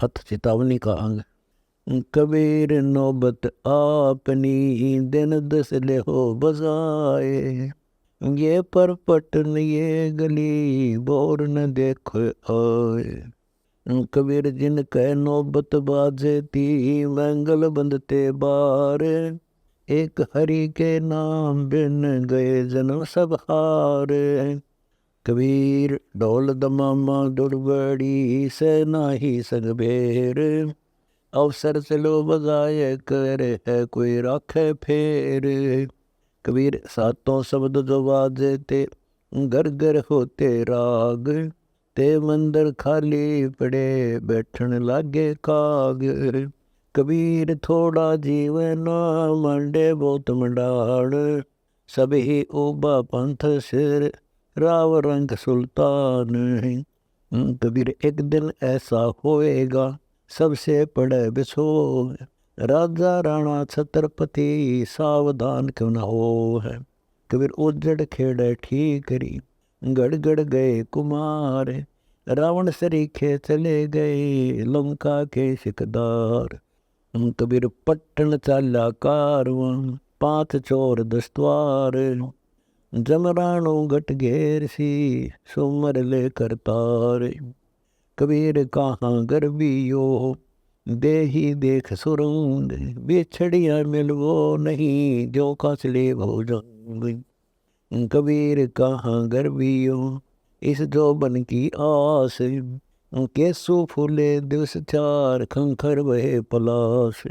अथ चेतावनी का अंग। कबीर नौबत आपनी दिन दस ले हो बजाए, ये परपटन ये गली बोर न देखो आए। कबीर जिन कह नौबत बाजे ती मंगल बंदते बार, एक हरि के नाम बिन गए जन्म सब हार। कबीर ढोल दमामा दुर्बड़ी से नाही सगबेर, अवसर से लो बजाए कर है कोई राखे फेर। कबीर सातों शब्द जो बाजे ते घर घर होते राग, ते मंदिर खाली पड़े बैठन लागे काग। कबीर थोड़ा जीवन मंडे बहुत मंडाण, सभी उबा पंथ सिर राव रंग सुल्तान। कबीर एक दिन ऐसा होएगा सबसे पड़े बिछोह, राजा राणा छत्रपति सावधान क्यों न हो है। कबीर उजड़ खेड़े ठीकरी गड़ गए कुमार, रावण सरीखे चले गए लंका के सिकदार। कबीर पट्टन चाला कारवां पांच चोर दस्तवार, जमराणो गट घेर सी सुमर ले करतार। कबीर कहाँ गर्बियो देही देख सुरंग, बिछड़िया मिलवो नहीं जो कसले भोजंग। कबीर कहाँ गर्बियो इस जोबन की आस, केसु फूले दिवस चार खंखर बहे पलास।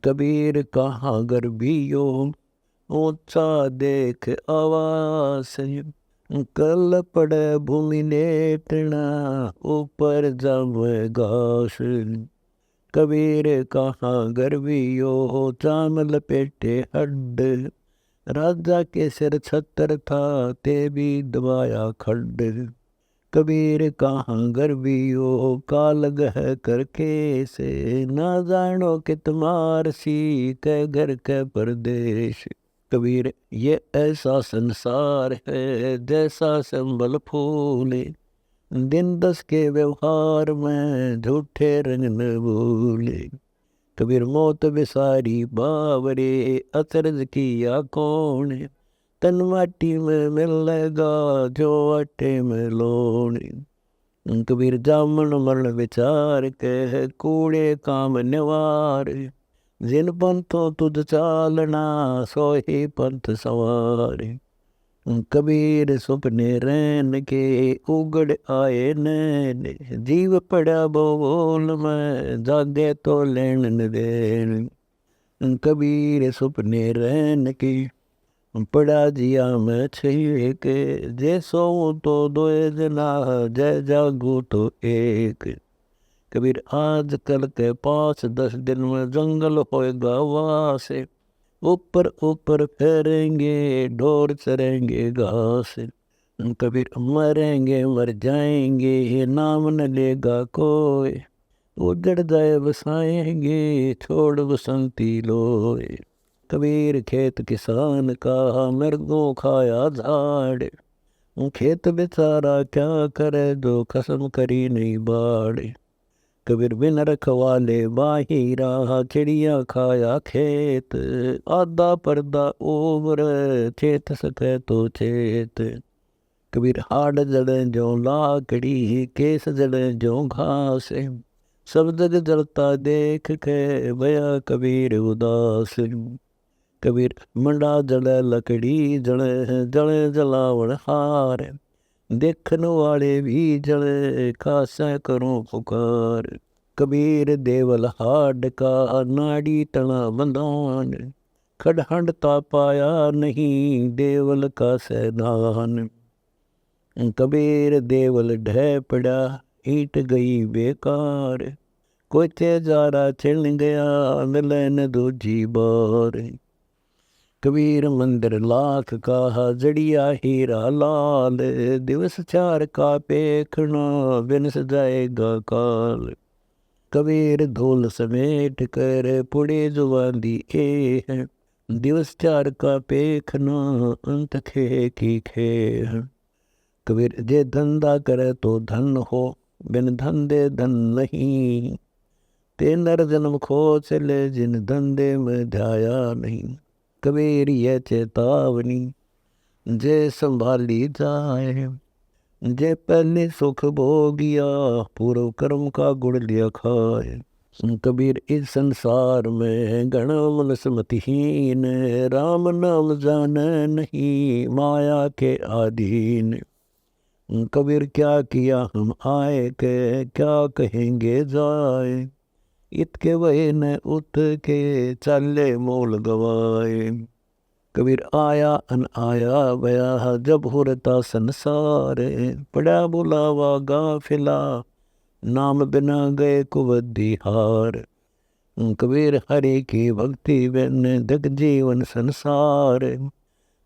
कबीर कहाँ गर्बियो ऊंचा देख आवास, कल पड़े भूमि लेटना ऊपर जम घास। कबीर कहाँ गर्बियो चाम लपेटे हड्ड, राजा के सिर छतर था ते भी दबाया खड्ड। कबीर कहाँ गर्बियो कालग है करके से, ना जानो कित मार सी कै घर कै परदेश। कबीर ये ऐसा संसार है जैसा संबल फूले, दिन दस के व्यवहार में झूठे रंग न भूले। कबीर मौत विसारी बावरे अचरज किया कौन, तन माटी में मिलेगा जो आटे में लोने। कबीर जामन मरण विचार के कूड़े काम निवार, जिन पंथों तुझ चालना सो ही पंथ सवार। कबीर सुपने रैन के उगड़ आए नैन, जीव पड़ा बोल में जागे तो लेन न देन। कबीर सुपने रैन के पड़ा जिया में छेक, जे सोऊं तो दोए जना जय जागू तो एक। कबीर आज कल के 5-10 दिन में जंगल होएगा वासे, ऊपर ऊपर फेरेंगे ढोर चरेंगे घास। कबीर मरेंगे मर जाएंगे नाम न लेगा कोई, उजड़ जाए बसाएंगे छोड़ बसंती लोए। कबीर खेत किसान का मृगों खाया झाड़, खेत बेचारा क्या करे जो कसम करी नहीं बाड़। कबीर बिन रखवाले बाहिरा चिड़िया खाया खेत, आधा पर्दा उम्र चेत सके तो चेत। कबीर हाड़ जड़े जो लाकड़ी केस जड़े जो घास, सब जग जलता देख के भया कबीर उदास। कबीर मंडा जड़े लकड़ी जड़े जड़े जलावण हार, देखन वाले भी जड़े खासा करो पुकार। कबीर देवल हाड का नाड़ी तना बंधान, खड़हंडता पाया नहीं देवल का सैनान। कबीर देवल ढह पड़ा ईट गई बेकार, कोई तेजारा छिन गया मिले न दूजी बार। कबीर मंदिर लाख का जड़िया हीरा लाल, दिवस चार का पेखना बिन जाएगा काल। कबीर धूल समेट कर पुड़े जुबांदी ए है, दिवस चार का पेखना अंत खे की खे। कबीर जे धंधा करे तो धन हो, बिन धंधे धन नहीं, ते नर जन्म खो चले जिन धंधे में ध्याया नहीं। कबीर ये चेतावनी जे संभाली जाए, जे पहले सुख भोगिया पूर्व कर्म का गुण लिया खाए। कबीर इस संसार में गण मनुष्य मतिहीन, राम नाम जाने नहीं माया के अधीन। कबीर क्या किया हम आए के, क्या कहेंगे जाए, इतके वही न उत के चले मोल गवाए। कबीर आया अन आया बया जब हुरता संसार, पड़ा बुलावा गाफिला नाम बिना गए कुवद्दी हार। कबीर हरि की भक्ति बिन जग जीवन संसार,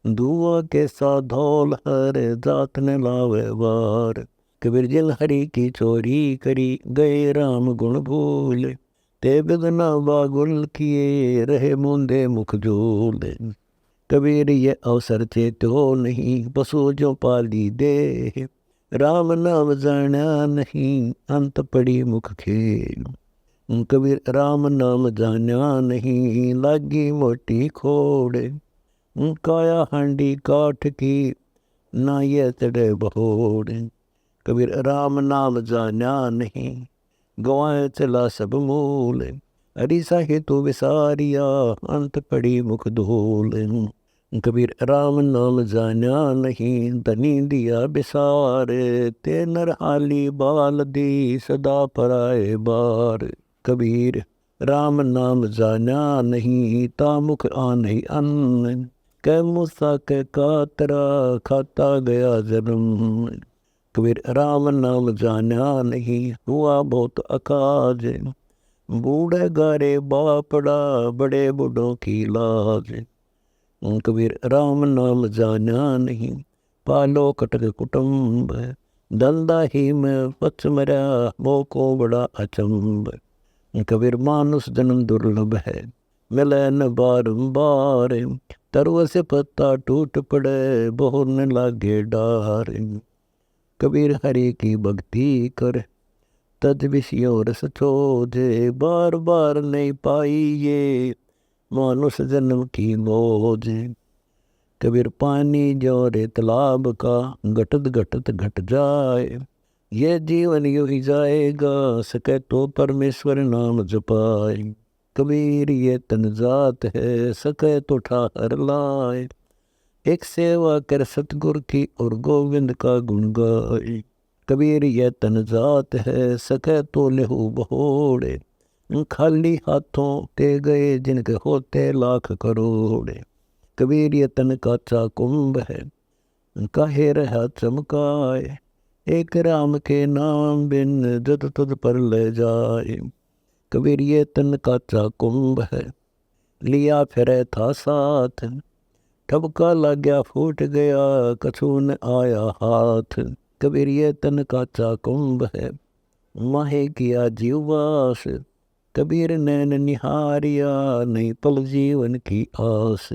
दुआ के साथ धौल हर जात न लावे बार। कबीर जिन हरि की चोरी करी गए राम गुण भूल, ते बिदना बागुल किए रहे मुंदे मुख झूले। कबीर ये अवसर चेतो नहीं पशु जो पाली दे, राम नाम जाना नहीं अंत पड़ी मुख खेल। कबीर राम नाम जाना नहीं लागी मोटी खोड़, काया हांडी काठ की ना ये चढ़े बहोड़। कबीर राम नाम जाना नहीं गवाए चला सब मूल, हरि साहित्य विसारिया अंत पड़ी मुख धूल। कबीर राम नाम जाना नहीं धनी दिया बिसार, ते नरहाली बाल दी सदा पराए बार। कबीर राम नाम जाना नहीं तामुख आने अन्न, कै मूसा के कातरा खाता गया जन्म। कबीर राम नाम जाना नहीं हुआ बहुत अकाज, बूढ़े गारे बापड़ा बड़े बूढ़ों की लाज। कबीर राम नाम जाना नहीं पालो कटक कुटुंब, दलदा ही में पच मरा मोको बड़ा अचंब। कबीर मानुष जन्म दुर्लभ है मिले न बारंबार, तरुआ से पत्ता टूट पड़े बहुर न लागे डार। कबीर हरि की भक्ति कर तज विषयों रस छोजे, बार बार नहीं पाई ये मानुष जन्म की मौज। कबीर पानी जो रे तालाब का घटत घटत घट जाए, ये जीवन यूं ही जाएगा सके तो परमेश्वर नाम जपाए। कबीर ये तन जात है सके तो ठाहर लाए, एक सेवा कर सतगुर की और गोविंद का गुण गाए। कबीर ये तन जात है सके तो लेहू बहोड़े, खाली हाथों ते गए जिनके होते लाख करोड़े। कबीर ये तन काचा कुंभ है काहे रहा चमकाए, एक राम के नाम बिन जद तुझ पर ले जाए। कबीर ये तन काचा कुंभ है लिया फिरे था साथ, ठबका लग गया फूट गया कछु न आया हाथ। कबीर ये तन काचा कुंभ है माहे किया जीवास, कबीर नैन निहारिया नहीं पल जीवन की आस।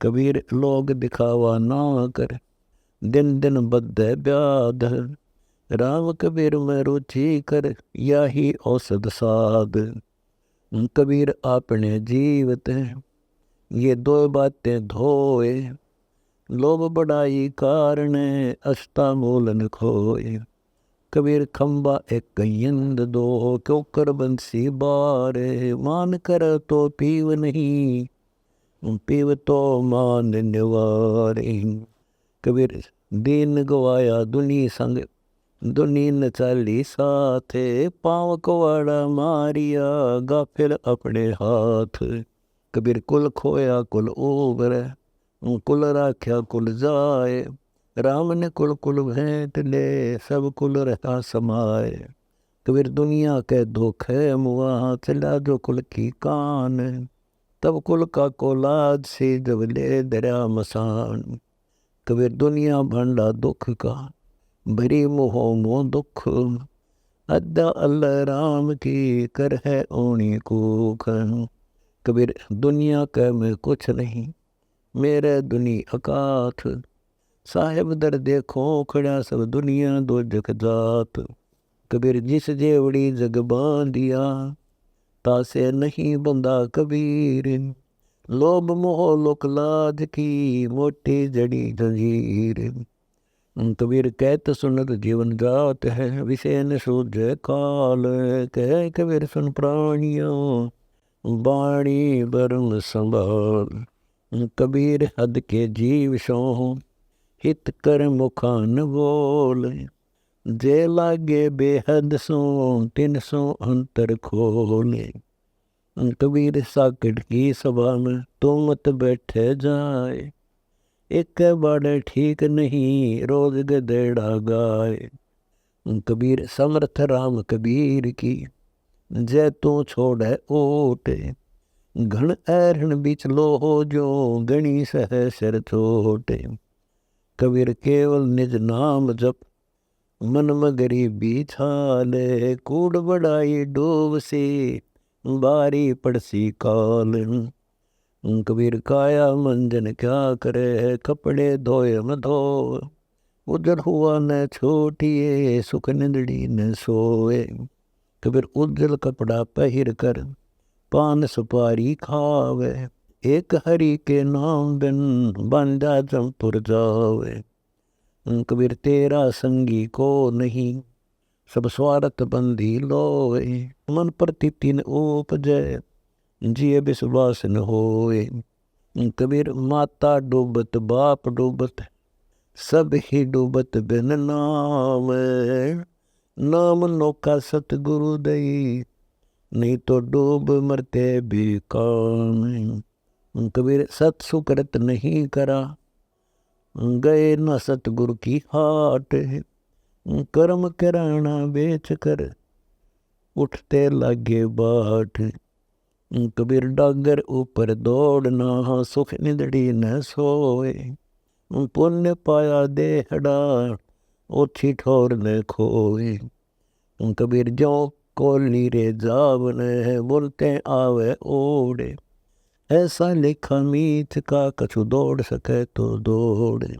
कबीर लोग दिखावा ना कर दिन दिन बद्धे व्याध, राम कबीर में रुचि कर यही औषध साध। कबीर अपने जीवत ये दो बातें धोए, लोभ बढ़ाई कारण अष्टा मूलन खोए। कबीर खंबा एक गयंद दो क्यों कर बंसी बारे, मान कर तो पीव नहीं पीव तो मान निवारे। कबीर दीन गवाया दुनी संग दुनी न चाली साथे, पाँव कुवाड़ा मारिया गाफिल अपने हाथ। कबीर कुल खोया कुल उबरे, कुल राख्या कुल जाए, राम ने कुल कुल भेंट ले सब कुल रहा समाए। कबीर दुनिया के धोखे मुआ चला जो कुल की कान, तब कुल का कोलाद से जब ले दरिया मसान। कबीर दुनिया भांडा दुख का भरी मोहो मोह दुख, अद्दा अल्लाह राम की कर है ओणी कूख। कबीर दुनिया के में कुछ नहीं मेरे दुनी अकाथ, साहेब दर देखो खड़ा सब दुनिया दो जग जात। कबीर जिस जेवड़ी जग बांधिया, तासे नहीं बंधा कबीर। लोभ मोह लोक लाज की, मोटी जड़ी जंजीर। कबीर कहत सुनत जीवन जात है, विषय न सूझे काल। कह कबीर सुन प्राणियों, बाणी बरम संभाल। कबीर हद के जीव सो, हित कर मुखा न बोल। जे लागे बेहद सो, तिन सो अंतर खोले। कबीर साकट की सभा में, तो मत बैठे जाए। एक बाड़े ठीक नहीं, रोज गदेड़ा गाए। कबीर समर्थ राम कबीर की, जय तू छोड़े ओट। घन ऐरण बिच लो जो, गणी सहसर छोटे। कबीर केवल निज नाम जप, मन में गरीबी छाले। कूड़ बढ़ाई डूब सी, बारी पड़सी काल। कबीर काया मंजन क्या करे, कपड़े धोए न धो। उजर हुआ न छोटिए, सुख निंदड़ी न सोए। कबीर उज्जल कपड़ा पहिर कर, पान सुपारी खावे। एक हरि के नाम बिन, बंदा जमपुर जावे। कबीर तेरा संगी को नहीं, सब स्वार्थ बंदी लोए। मन प्रति तीन उपजै, जिये विश्वास न होए। कबीर माता डूबत बाप डूबत, सब ही डूबत बिन नाम। नाम नौका सतगुरु दई, नहीं तो डूब मरते बेकाम। कबीर सत सुकृत नहीं करा, गए न सतगुरु की हाट। कर्म कराना बेच कर, उठते लागे बाट। कबीर डागर ऊपर दौड़ना, सुख निंदड़ी न सोए। पुण्य पाया देहड़ा, ओछी ठोर न खोए। कबीर जो कोली रे जावने, बोलते आवे ओढ़े। ऐसा लेखा मीठ का, कछु दौड़ सके तो दौड़े।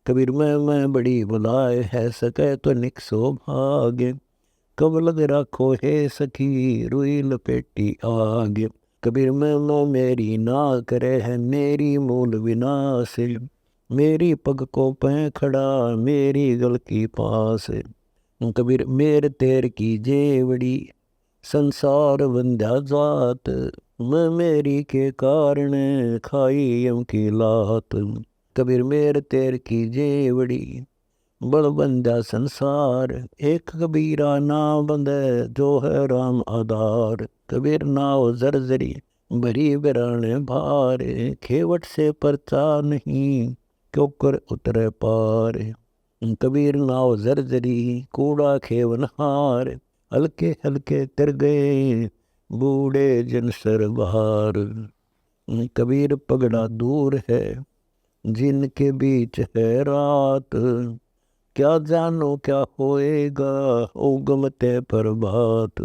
कबीर मैं बड़ी बुलाए है, सके तो निकसो भागे। कब लग राखो हे सखी, रुई लपेटी आगे। कबीर मैं मेरी ना करे है, मेरी मूल विनाश। मेरी पग को पै खड़ा, मेरी गल की पास। कबीर मेर तेर की जेवड़ी, संसार बंध्या जात। मैं मेरी के कारण, खाई यम की लात। कबीर मेर तेर की जेवड़ी, बड़ बंध्या संसार। एक कबीरा ना बंधे, जो है राम आधार। कबीर नाव जर्जरी, भरी बिराने भार। खेवट से परचा नहीं, क्यों कर उतरे पार। कबीर नाव जर्जरी, कूड़ा खेवन हार। हल्के हल्के तर गए, बूढ़े जन सर बहार। कबीर पगड़ा दूर है, जिनके बीच है रात। क्या जानो क्या होएगा, उगमते प्रभात।